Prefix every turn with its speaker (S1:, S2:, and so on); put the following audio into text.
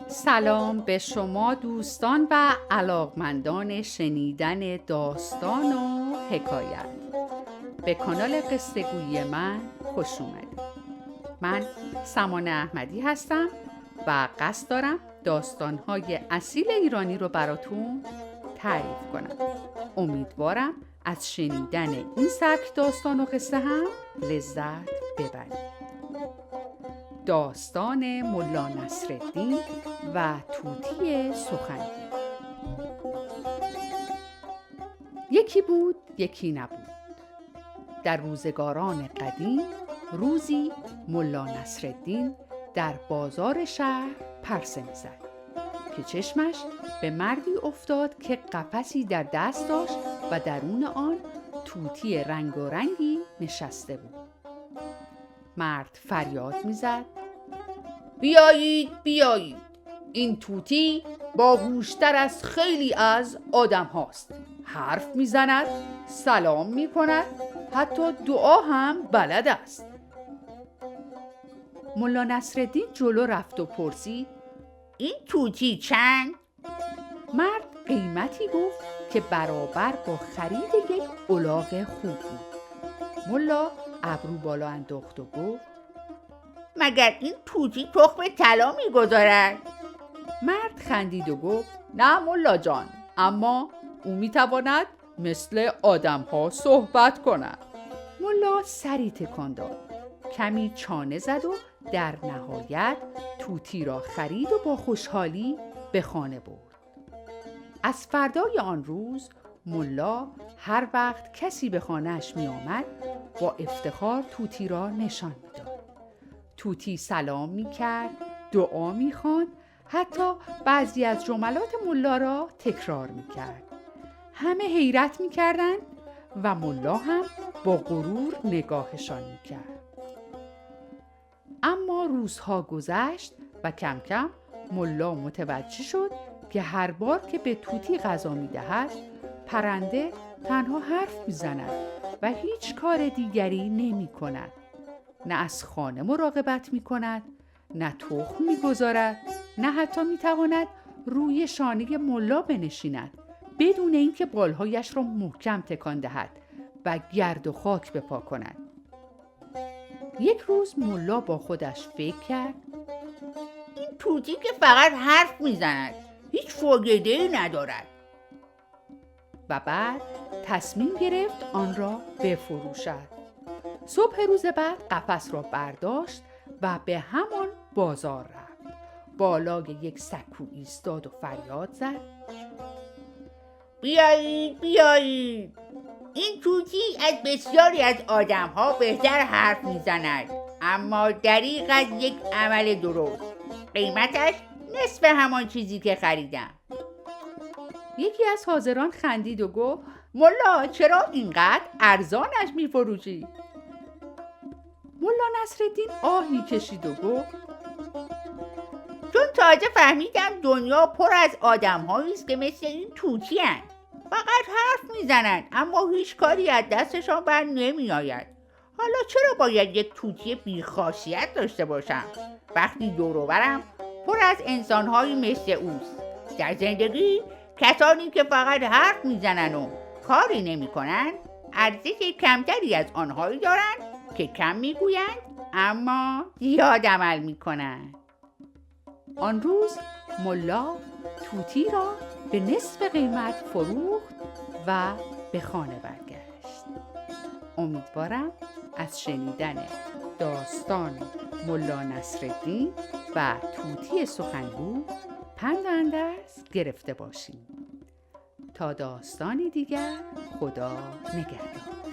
S1: سلام به شما دوستان و علاقمندان شنیدن داستان و حکایت. به کانال قصه گویی من خوش اومدید. من سمانه احمدی هستم و قصد دارم داستان‌های اصیل ایرانی رو براتون تعریف کنم. امیدوارم از شنیدن این سبک داستان و قصه هم لذت ببرید. داستان ملا نصرالدین و طوطی سخنگو. یکی بود یکی نبود. در روزگاران قدیم روزی ملا نصرالدین در بازار شهر پرسه می‌زد که چشمش به مردی افتاد که قفسی در دست داشت و درون آن طوطی رنگارنگی نشسته بود. مرد فریاد می‌زد: بیایید بیایید، این طوطی باهوشتر از خیلی از آدم هاست. حرف میزند، سلام میکند، حتی دعا هم بلد است. ملا نصرالدین جلو رفت و پرسید:
S2: این طوطی چند؟
S1: مرد قیمتی گفت که برابر با خرید یک الاغ خوب بود. ملا ابرو بالا انداخت و گفت:
S2: مگر این طوطی تخم طلا میگذارد؟
S1: مرد خندید و گفت: نه ملا جان، اما او میتواند مثل آدم ها صحبت کند. ملا سری تکان داد، کمی چانه زد و در نهایت طوطی را خرید و با خوشحالی به خانه برد. از فردای آن روز ملا هر وقت کسی به خانه‌اش می آمد با افتخار طوطی را نشان می‌داد. طوطی سلام می‌کرد، دعا می‌خواند، حتی بعضی از جملات ملا را تکرار می‌کرد. همه حیرت می‌کردند و ملا هم با غرور نگاهشان می‌کرد. اما روزها گذشت و کم کم ملا متوجه شد که هر بار که به طوطی غذا می‌دهد، پرنده تنها حرف می‌زند و هیچ کار دیگری نمی‌کند. نه از خانه مراقبت می‌کند، نه تخم می‌گذارد، نه حتی می‌تواند روی شانه ملا بنشیند بدون اینکه بالهایش را محکم تکان دهد و گرد و خاک بپا کند. یک روز ملا با خودش فکر کرد:
S2: این طوطی که فقط حرف میزند، هیچ فایده‌ای ندارد.
S1: و بعد تصمیم گرفت آن را بفروشد. صبح روز بعد قفس را برداشت و به همان بازار رفت. بالای یک سکو ایستاد و فریاد زد:
S2: بیایید بیایید، این طوطی از بسیاری از آدم ها بهتر حرف میزند، اما دریغ از یک عمل درست. قیمتش نصف همان چیزی که خریدم.
S1: یکی از حاضران خندید و گفت: ملا چرا اینقدر ارزانش میفروشی؟ ملا نصرالدین آهی کشید و گفت:
S2: چون تازه فهمیدم دنیا پر از آدم‌هایی است که مثل این طوطی هستند. فقط حرف میزنند اما هیچ کاری از دستشان بر نمیآید. حالا چرا باید یک طوطی بی‌خاصیت داشته باشم وقتی دور و برم پر از انسان‌هایی مثل اوست؟ در زندگی کسانی که فقط حرف میزنند و کاری نمی‌کنند ارزش کمتری از آنهایی دارند که کم میگویند اما زیاد عمل میکنند.
S1: آن روز ملا طوطی را به نصف قیمت فروخت و به خانه برگشت. امیدوارم از شنیدن داستان ملا نصرالدین و طوطی سخنگو پند اندرز گرفته باشید. تا داستانی دیگر، خدا نگهدار.